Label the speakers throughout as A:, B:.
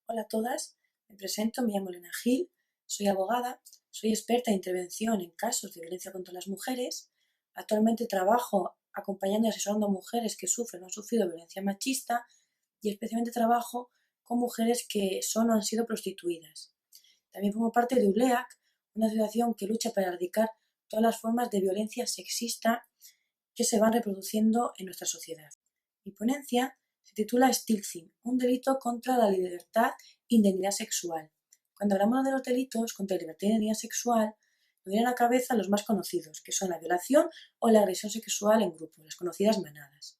A: Hola a todas, me presento, me llamo Elena Gil, soy abogada, soy experta en intervención en casos de violencia contra las mujeres. Actualmente trabajo acompañando y asesorando a mujeres que sufren o han sufrido violencia machista y especialmente trabajo con mujeres que son o han sido prostituidas. También formo parte de ULEAC, una asociación que lucha para erradicar todas las formas de violencia sexista que se van reproduciendo en nuestra sociedad. Mi ponencia se titula Stiltzing, un delito contra la libertad e indemnidad sexual. Cuando hablamos de los delitos contra la libertad e indemnidad sexual, nos vienen a la cabeza los más conocidos, que son la violación o la agresión sexual en grupo, las conocidas manadas.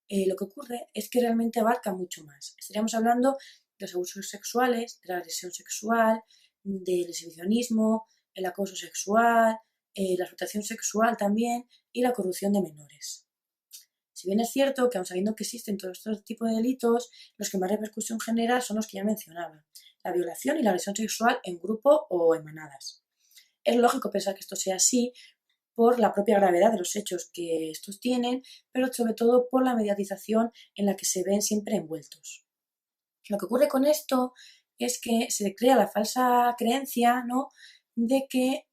A: Lo que ocurre es que realmente abarca mucho más. Estaríamos hablando de los abusos sexuales, de la agresión sexual, del exhibicionismo, el acoso sexual, la explotación sexual también y la corrupción de menores. Si bien es cierto que aun sabiendo que existen todos estos tipos de delitos, los que más repercusión generan son los que ya mencionaba, la violación y la agresión sexual en grupo o en manadas. Es lógico pensar que esto sea así por la propia gravedad de los hechos que estos tienen, pero sobre todo por la mediatización en la que se ven siempre envueltos. Lo que ocurre con esto es que se crea la falsa creencia, ¿no?, de que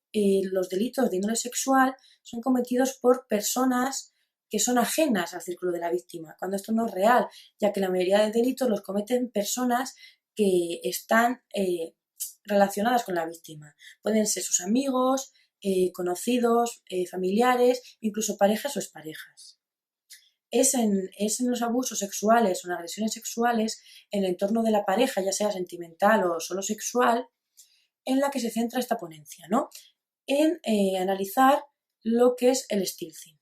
A: los delitos de índole sexual son cometidos por personas que son ajenas al círculo de la víctima, cuando esto no es real, ya que la mayoría de delitos los cometen personas que están relacionadas con la víctima. Pueden ser sus amigos, conocidos, familiares, incluso parejas o exparejas. Es en los abusos sexuales o en agresiones sexuales en el entorno de la pareja, ya sea sentimental o solo sexual, en la que se centra esta ponencia, ¿no? En analizar lo que es el Stiltzing.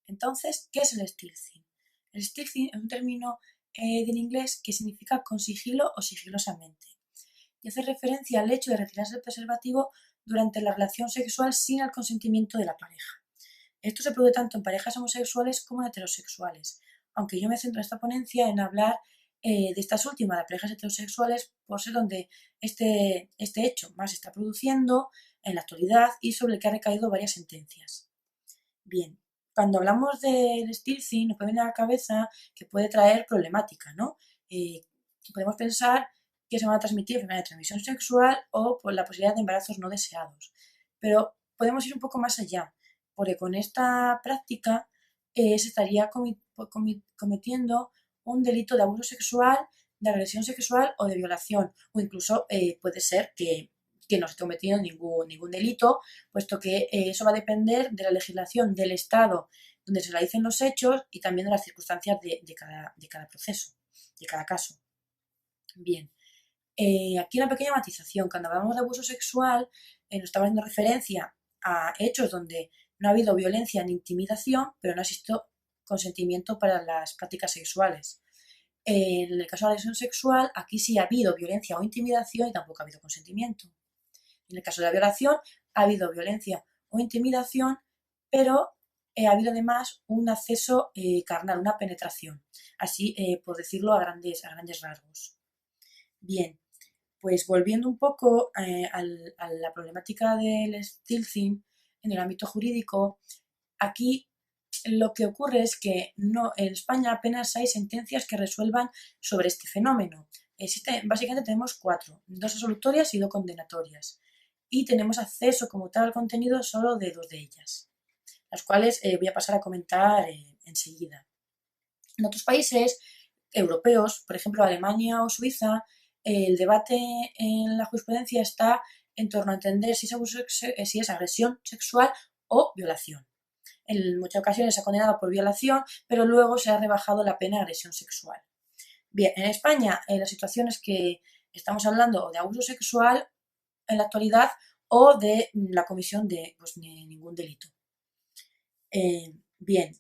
A: Entonces, ¿qué es el Stiltzing? El Stiltzing es un término del inglés que significa con sigilo o sigilosamente y hace referencia al hecho de retirarse el preservativo durante la relación sexual sin el consentimiento de la pareja. Esto se produce tanto en parejas homosexuales como en heterosexuales, aunque yo me centro en esta ponencia en hablar de estas últimas, de parejas heterosexuales, por ser donde este hecho más se está produciendo en la actualidad y sobre el que ha recaído varias sentencias. Bien, cuando hablamos del Stiltzing nos puede venir a la cabeza que puede traer problemática, ¿no? Podemos pensar que se van a transmitir enfermedades de transmisión sexual o por la posibilidad de embarazos no deseados. Pero podemos ir un poco más allá, porque con esta práctica se estaría cometiendo un delito de abuso sexual, de agresión sexual o de violación, o incluso puede ser que no se esté cometiendo ningún delito, puesto que eso va a depender de la legislación del Estado donde se realicen los hechos y también de las circunstancias de cada proceso, de cada caso. Bien, aquí una pequeña matización. Cuando hablamos de abuso sexual, nos estamos haciendo referencia a hechos donde no ha habido violencia ni intimidación, pero no ha existido consentimiento para las prácticas sexuales. En el caso de la agresión sexual, aquí sí ha habido violencia o intimidación y tampoco ha habido consentimiento. En el caso de la violación, ha habido violencia o intimidación, pero ha habido además un acceso carnal, una penetración, así por decirlo a grandes rasgos. Bien, pues volviendo un poco a la problemática del Stiltzing en el ámbito jurídico, aquí lo que ocurre es que en España apenas hay sentencias que resuelvan sobre este fenómeno. Básicamente tenemos 4, 2 absolutorias y 2 condenatorias. Y tenemos acceso como tal al contenido solo de 2 de ellas, las cuales voy a pasar a comentar enseguida. En otros países europeos, por ejemplo Alemania o Suiza, el debate en la jurisprudencia está en torno a entender si es agresión sexual o violación. En muchas ocasiones se ha condenado por violación, pero luego se ha rebajado la pena de agresión sexual. Bien, en España la situación es que estamos hablando de abuso sexual en la actualidad o de la comisión de ningún delito. Bien,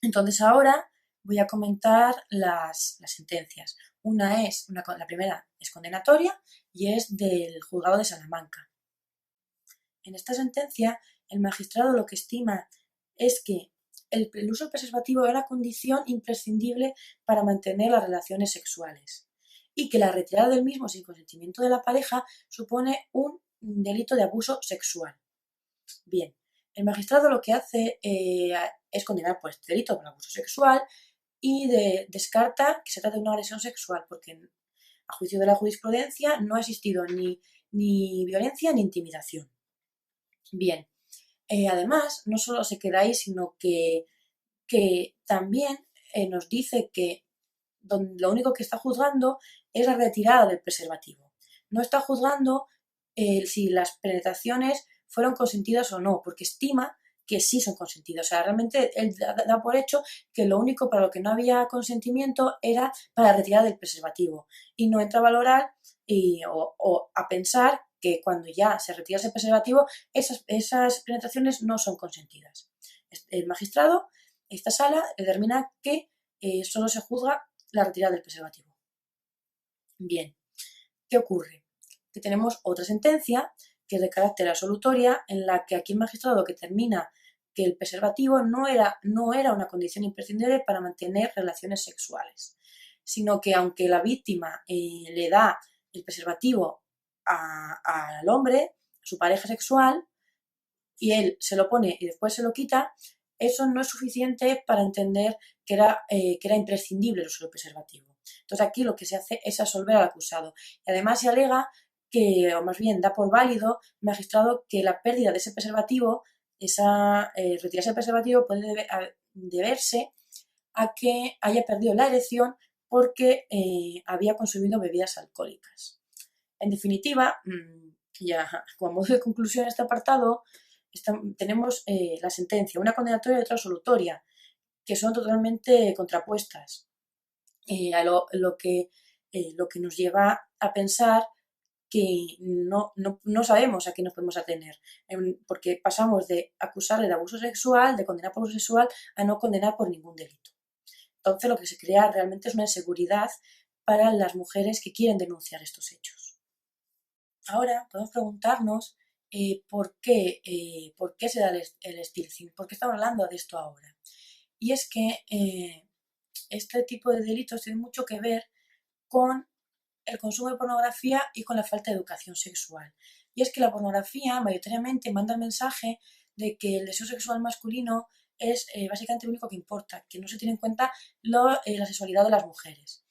A: entonces ahora voy a comentar las sentencias. La primera es condenatoria y es del juzgado de Salamanca. En esta sentencia, el magistrado lo que estima es que el uso del preservativo era condición imprescindible para mantener las relaciones sexuales y que la retirada del mismo sin consentimiento de la pareja supone un delito de abuso sexual. Bien, el magistrado lo que hace es condenar por este delito por abuso sexual y descarta que se trata de una agresión sexual porque a juicio de la jurisprudencia, no ha existido ni violencia ni intimidación. Bien, además, no solo se queda ahí, sino que también nos dice que lo único que está juzgando es la retirada del preservativo. No está juzgando si las penetraciones fueron consentidas o no, porque estima que sí son consentidas. O sea, realmente él da por hecho que lo único para lo que no había consentimiento era para retirar del preservativo, y no entra a valorar o a pensar que cuando ya se retira ese preservativo, esas penetraciones no son consentidas. El magistrado, esta sala, determina que solo se juzga la retirada del preservativo. Bien, ¿qué ocurre? Que tenemos otra sentencia que es de carácter absolutoria, en la que aquí el magistrado que determina que el preservativo no era una condición imprescindible para mantener relaciones sexuales, sino que aunque la víctima le da el preservativo al hombre, a su pareja sexual, y él se lo pone y después se lo quita, eso no es suficiente para entender que era imprescindible el uso del preservativo. Entonces aquí lo que se hace es absolver al acusado. Y además se alega que, o más bien da por válido el magistrado, que la pérdida de ese preservativo, retirarse del preservativo, puede deberse a que haya perdido la erección porque había consumido bebidas alcohólicas. En definitiva, ya como modo de conclusión en este apartado, tenemos la sentencia, una condenatoria y otra absolutoria, que son totalmente contrapuestas, lo que nos lleva a pensar que no sabemos a qué nos podemos atener, porque pasamos de acusarle de abuso sexual, de condenar por abuso sexual, a no condenar por ningún delito. Entonces lo que se crea realmente es una inseguridad para las mujeres que quieren denunciar estos hechos. Ahora podemos preguntarnos por qué se da el stilting, por qué estamos hablando de esto ahora. Y es que este tipo de delitos tiene mucho que ver con el consumo de pornografía y con la falta de educación sexual. Y es que la pornografía mayoritariamente manda el mensaje de que el deseo sexual masculino es básicamente lo único que importa, que no se tiene en cuenta la sexualidad de las mujeres.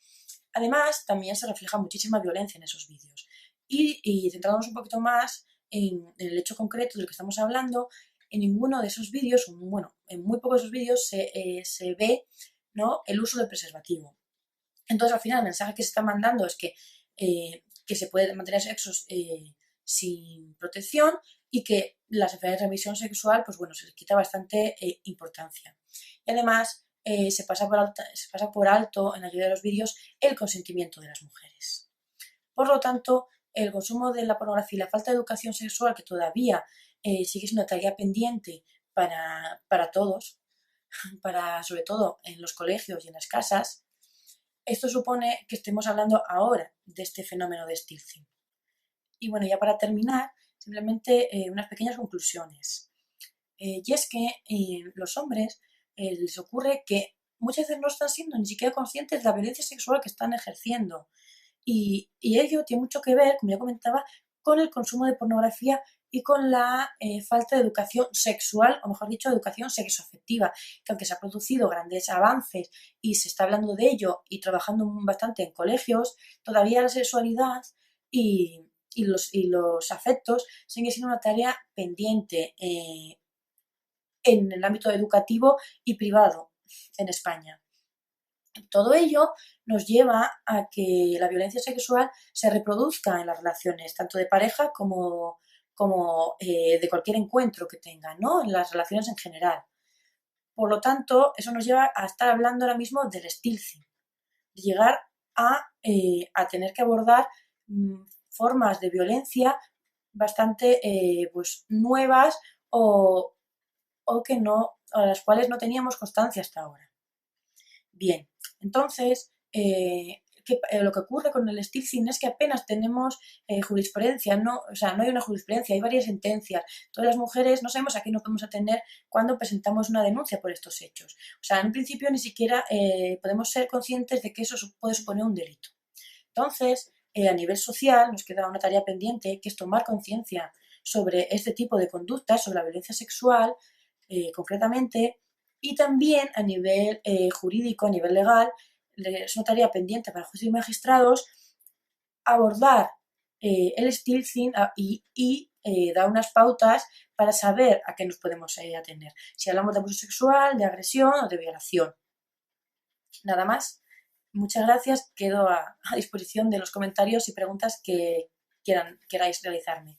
A: Además, también se refleja muchísima violencia en esos vídeos. Y centrándonos un poquito más en el hecho concreto del que estamos hablando, en ninguno de esos vídeos, bueno, en muy pocos de esos vídeos se ve, ¿no?, el uso del preservativo. Entonces, al final, el mensaje que se está mandando es que se puede mantener sexo sin protección, y que las enfermedades de transmisión sexual, pues bueno, se les quita bastante importancia. Y además, se pasa por alto en la mayoría de los vídeos el consentimiento de las mujeres. Por lo tanto, el consumo de la pornografía y la falta de educación sexual, que todavía sigue siendo una tarea pendiente para todos, sobre todo en los colegios y en las casas, esto supone que estemos hablando ahora de este fenómeno de stilting. Y bueno, ya para terminar, simplemente unas pequeñas conclusiones. Y es que los hombres les ocurre que muchas veces no están siendo ni siquiera conscientes de la violencia sexual que están ejerciendo. Y ello tiene mucho que ver, como ya comentaba, con el consumo de pornografía y con la falta de educación sexual, o mejor dicho, educación sexoafectiva, que aunque se han producido grandes avances y se está hablando de ello y trabajando bastante en colegios, todavía la sexualidad y los afectos siguen siendo una tarea pendiente en el ámbito educativo y privado en España. Todo ello nos lleva a que la violencia sexual se reproduzca en las relaciones, tanto de pareja como de cualquier encuentro que tengan, ¿no?, en las relaciones en general. Por lo tanto, eso nos lleva a estar hablando ahora mismo del stilting, de llegar a tener que abordar formas de violencia bastante pues nuevas, o a las cuales no teníamos constancia hasta ahora. Bien, entonces, lo que ocurre con el stilting es que apenas tenemos jurisprudencia, no hay una jurisprudencia, hay varias sentencias. Todas las mujeres no sabemos a qué nos podemos atener cuando presentamos una denuncia por estos hechos. O sea, en un principio ni siquiera podemos ser conscientes de que eso puede suponer un delito. Entonces, a nivel social nos queda una tarea pendiente, que es tomar conciencia sobre este tipo de conductas, sobre la violencia sexual concretamente, y también a nivel jurídico, a nivel legal, es una tarea pendiente para jueces y magistrados abordar el stilting y dar unas pautas para saber a qué nos podemos atender. Si hablamos de abuso sexual, de agresión o de violación. Nada más. Muchas gracias. Quedo a disposición de los comentarios y preguntas que queráis realizarme.